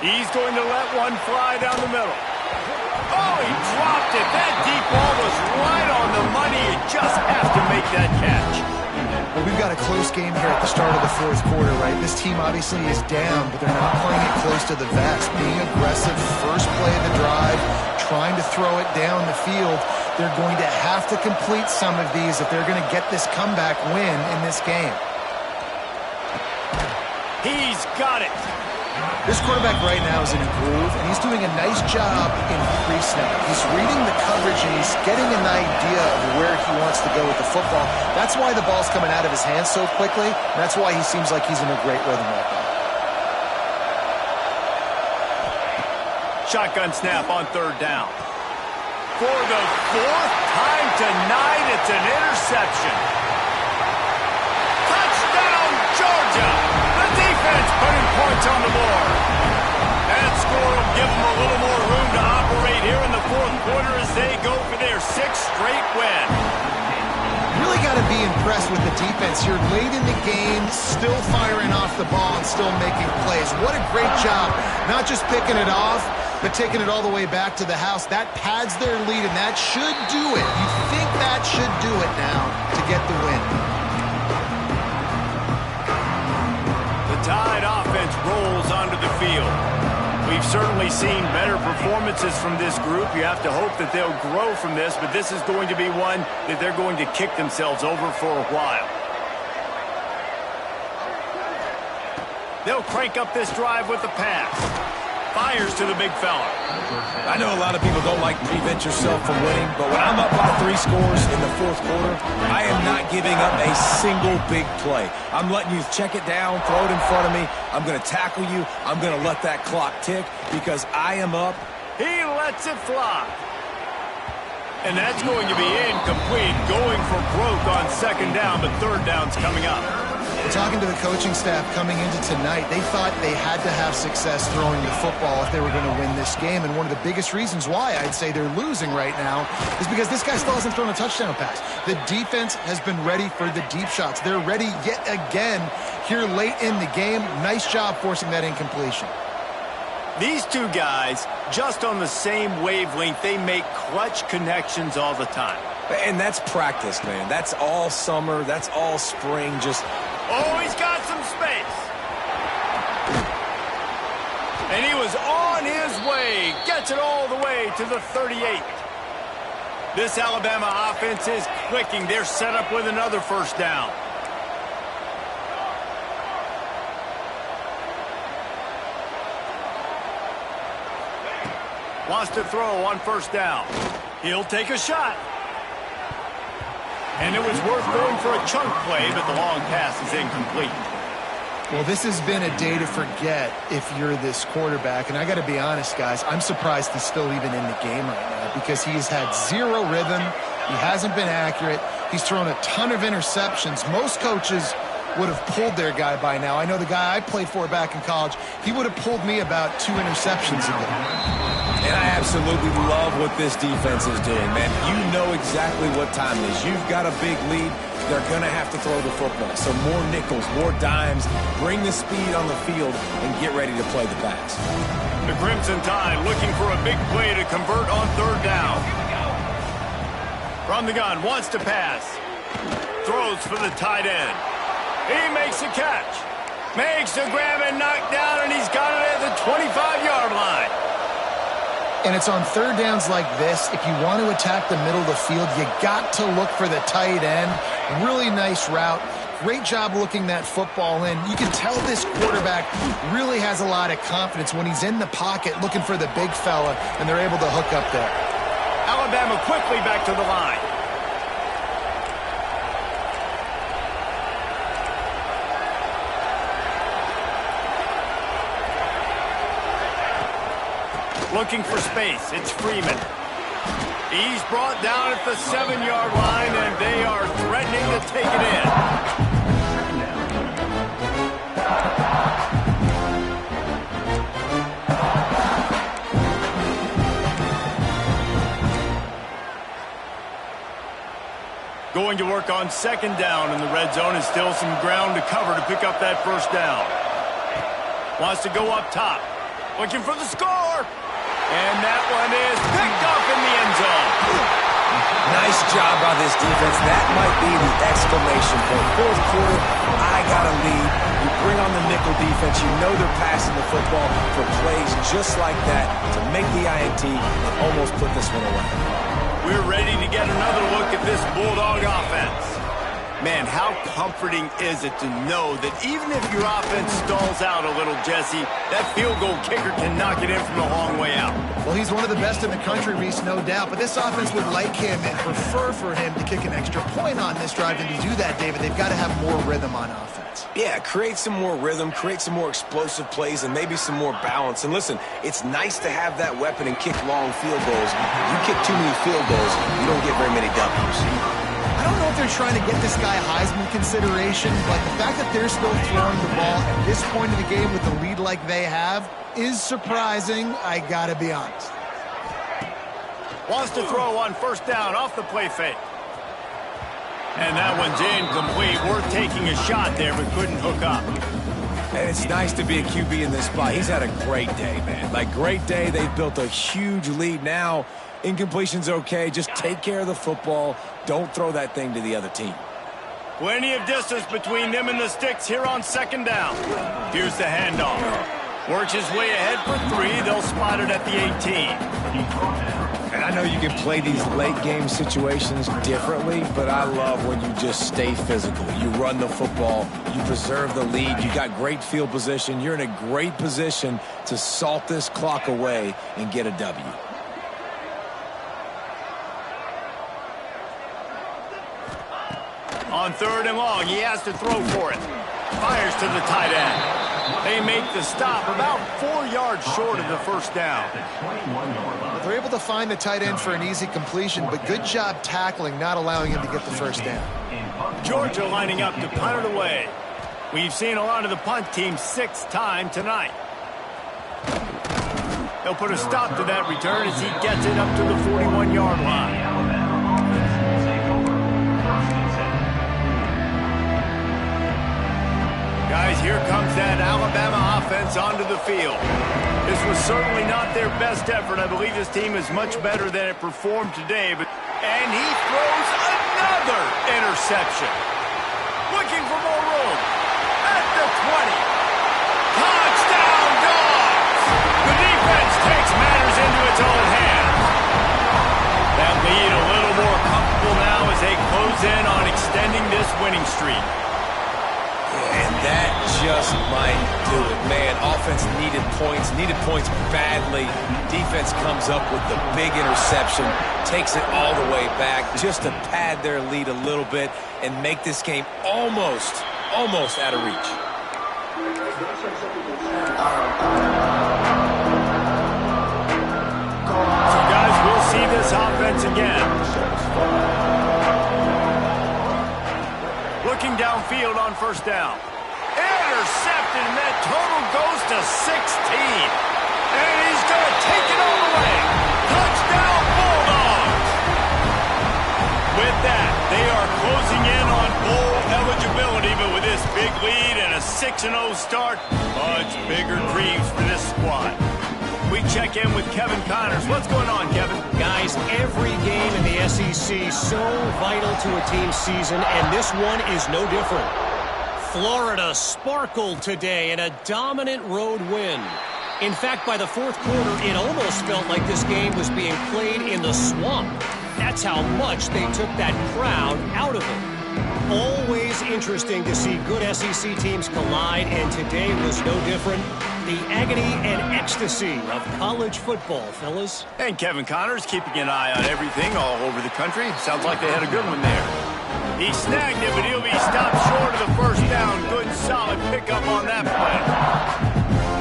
He's going to let one fly down the middle. Oh, he dropped it. That deep ball was right on the money. You just have to make that catch. Well, we've got a close game here at the start of the 4th quarter, right? This team obviously is down, but they're not playing it close to the vest. Being aggressive, first play of the drive, trying to throw it down the field. They're going to have to complete some of these if they're going to get this comeback win in this game. He's got it. This quarterback right now is in a groove, and he's doing a nice job in pre-snap. He's reading the coverage, and he's getting an idea of where he wants to go with the football. That's why the ball's coming out of his hands so quickly. And that's why he seems like he's in a great rhythm right now. Shotgun snap on 3rd down. For the 4th time tonight, it's an interception. Touchdown, Georgia! The defense putting points on the board. That score will give them a little more room to operate here in the 4th quarter as they go for their 6th straight win. Really got to be impressed with the defense here. Late in the game, still firing off the ball and still making plays. What a great job. Not just picking it off, but taking it all the way back to the house. That pads their lead, and that should do it. You think that should do it now to get the win. The Tide offense rolls onto the field. We've certainly seen better performances from this group. You have to hope that they'll grow from this, but this is going to be one that they're going to kick themselves over for a while. They'll crank up this drive with the pass. Fires to the big fella. I know a lot of people don't like to prevent yourself from winning, but when I'm up by 3 scores in the 4th quarter, I am not giving up a single big play. I'm letting you check it down, throw it in front of me. I'm going to tackle you. I'm going to let that clock tick because I am up. He lets it fly. And that's going to be incomplete, going for broke on 2nd down, but 3rd down's coming up. Talking to the coaching staff coming into tonight, they thought they had to have success throwing the football if they were going to win this game. And one of the biggest reasons why I'd say they're losing right now is because this guy still hasn't thrown a touchdown pass. The defense has been ready for the deep shots. They're ready yet again here late in the game. Nice job forcing that incompletion. These two guys, just on the same wavelength, they make clutch connections all the time. And that's practice, man. That's all summer. That's all spring. Oh, he's got some space. And he was on his way. Gets it all the way to the 38. This Alabama offense is clicking. They're set up with another 1st down. Wants to throw on 1st down. He'll take a shot. And it was worth going for a chunk play, but the long pass is incomplete. Well, this has been a day to forget if you're this quarterback. And I got to be honest, guys, I'm surprised he's still even in the game right now because he's had 0 rhythm. He hasn't been accurate. He's thrown a ton of interceptions. Most coaches would have pulled their guy by now. I know the guy I played for back in college, he would have pulled me about 2 interceptions ago. And I absolutely love what this defense is doing, man. You know exactly what time it is. You've got a big lead. They're going to have to throw the football. So more nickels, more dimes, bring the speed on the field, and get ready to play the pass. The Crimson Tide looking for a big play to convert on 3rd down. From the gun, wants to pass. Throws for the tight end. He makes a catch. Makes the grab and knock down, and he's got it at the 25-yard line. And it's on 3rd downs like this. If you want to attack the middle of the field, you got to look for the tight end. Really nice route. Great job looking that football in. You can tell this quarterback really has a lot of confidence when he's in the pocket looking for the big fella, and they're able to hook up there. Alabama quickly back to the line. Looking for space. It's Freeman. He's brought down at the 7-yard line, and they are threatening to take it in. Going to work on 2nd down in the red zone, and still some ground to cover to pick up that 1st down. Wants to go up top. Looking for the score. And that one is picked up in the end zone. Nice job by this defense. That might be the exclamation point. 4th quarter, I got a lead. You bring on the nickel defense. You know they're passing the football for plays just like that to make the INT and almost put this one away. We're ready to get another look at this Bulldog offense. Man, how comforting is it to know that even if your offense stalls out a little, Jesse, that field goal kicker can knock it in from a long way out. Well, he's one of the best in the country, Reese, no doubt. But this offense would like him and prefer for him to kick an extra point on this drive. And to do that, David, they've got to have more rhythm on offense. Yeah, create some more rhythm, create some more explosive plays, and maybe some more balance. And listen, it's nice to have that weapon and kick long field goals. You kick too many field goals, you don't get very many W's. I don't know if they're trying to get this guy Heisman consideration, but the fact that they're still throwing the ball at this point of the game with a lead like they have is surprising, I gotta be honest. Wants to throw on 1st down off the play fake. And that one's incomplete. Worth taking a shot there, but couldn't hook up. And it's nice to be a QB in this spot. He's had a great day, man. Like, great day. They've built a huge lead now. Incompletion's okay. Just take care of the football. Don't throw that thing to the other team. Plenty of distance between them and the sticks here on 2nd down. Here's the handoff. Works his way ahead for 3. They'll spot it at the 18. And I know you can play these late-game situations differently, but I love when you just stay physical. You run the football. You preserve the lead. You got great field position. You're in a great position to salt this clock away and get a W. On 3rd and long, he has to throw for it. Fires to the tight end. They make the stop about 4 yards short of the 1st down. They're able to find the tight end for an easy completion, but good job tackling, not allowing him to get the 1st down. Georgia lining up to punt it away. We've seen a lot of the punt team 6th time tonight. They'll put a stop to that return as he gets it up to the 41-yard line. Guys, here comes that Alabama offense onto the field. This was certainly not their best effort. I believe this team is much better than it performed today. And he throws another interception. Looking for more room. At the 20. Touchdown, Dogs! The defense takes matters into its own hands. That lead a little more comfortable now as they close in on extending this winning streak. And that just might do it, man. Offense needed points badly. Defense comes up with the big interception, takes it all the way back just to pad their lead a little bit and make this game almost out of reach. So, guys, we'll see this offense again. Looking downfield on first down. Intercepted, and that total goes to 16. And he's going to take it all the way. Touchdown, Bulldogs! With that, they are closing in on bowl eligibility, but with this big lead and a 6-0 start, much bigger dreams for this squad. We check in with Kevin Connors. What's going on, Kevin? Guys, every game in the SEC so vital to a team's season, and this one is no different. Florida sparkled today in a dominant road win. In fact, by the fourth quarter, it almost felt like this game was being played in the swamp. That's how much they took that crowd out of it. Always interesting to see good SEC teams collide, and today was no different. The agony and ecstasy of college football, fellas. And Kevin Connors keeping an eye on everything all over the country. Sounds like they had a good one there. He snagged it, but he'll be stopped short of the first down. Good, solid pickup on that play.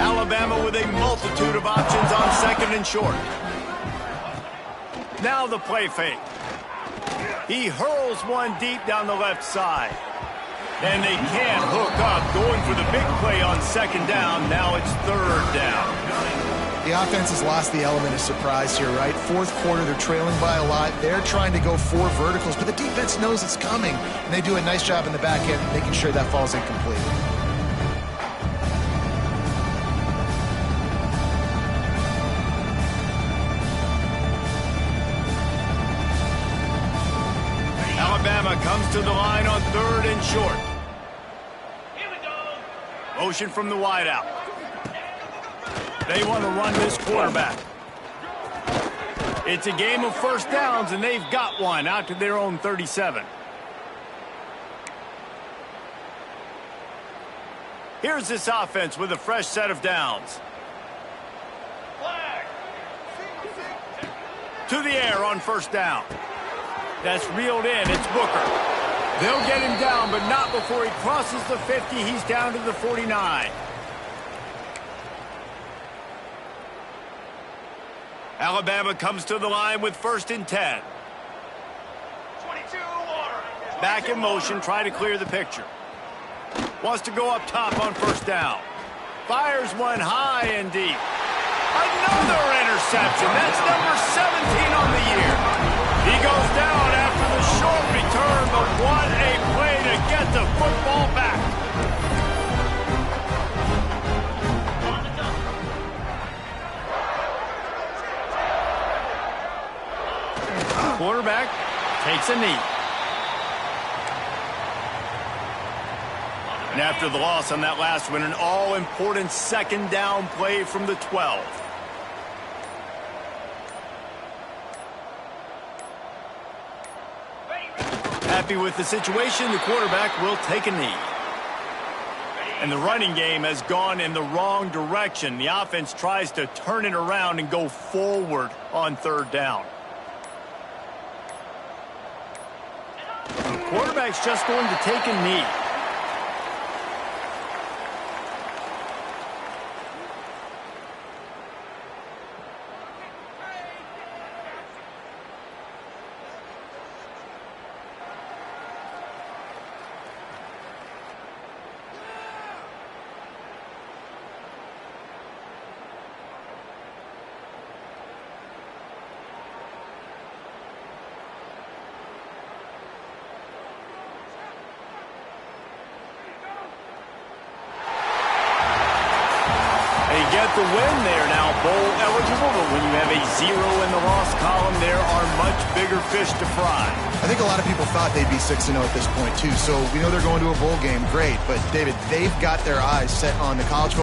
Alabama with a multitude of options on second and short. Now the play fake. He hurls one deep down the left side. And they can't hook up, going for the big play on second down. Now it's third down. The offense has lost the element of surprise here, right? Fourth quarter, they're trailing by a lot. They're trying to go 4 verticals, but the defense knows it's coming. And they do a nice job in the back end making sure that falls incomplete. Alabama comes to the line on third and short. Motion from the wideout. They want to run this quarterback. It's a game of first downs, and they've got one out to their own 37. Here's this offense with a fresh set of downs. To the air on first down. That's reeled in. It's Booker. They'll get him down, but not before he crosses the 50. He's down to the 49. Alabama comes to the line with first and 10. Back in motion, try to clear the picture. Wants to go up top on first down. Fires one high and deep. Another interception. That's number 17 on the year. He goes down after the short return, but what a play to get the football back. Quarterback takes a knee. And after the loss on that last one, an all-important second down play from the 12. Happy with the situation, the quarterback will take a knee. And the running game has gone in the wrong direction. The offense tries to turn it around and go forward on third down. The quarterback's just going to take a knee. Get the win there now, bowl eligible, but when you have a 0 in the loss column, there are much bigger fish to fry. I think a lot of people thought they'd be 6-0 at this point, too. So we know they're going to a bowl game. Great. But, David, they've got their eyes set on the college football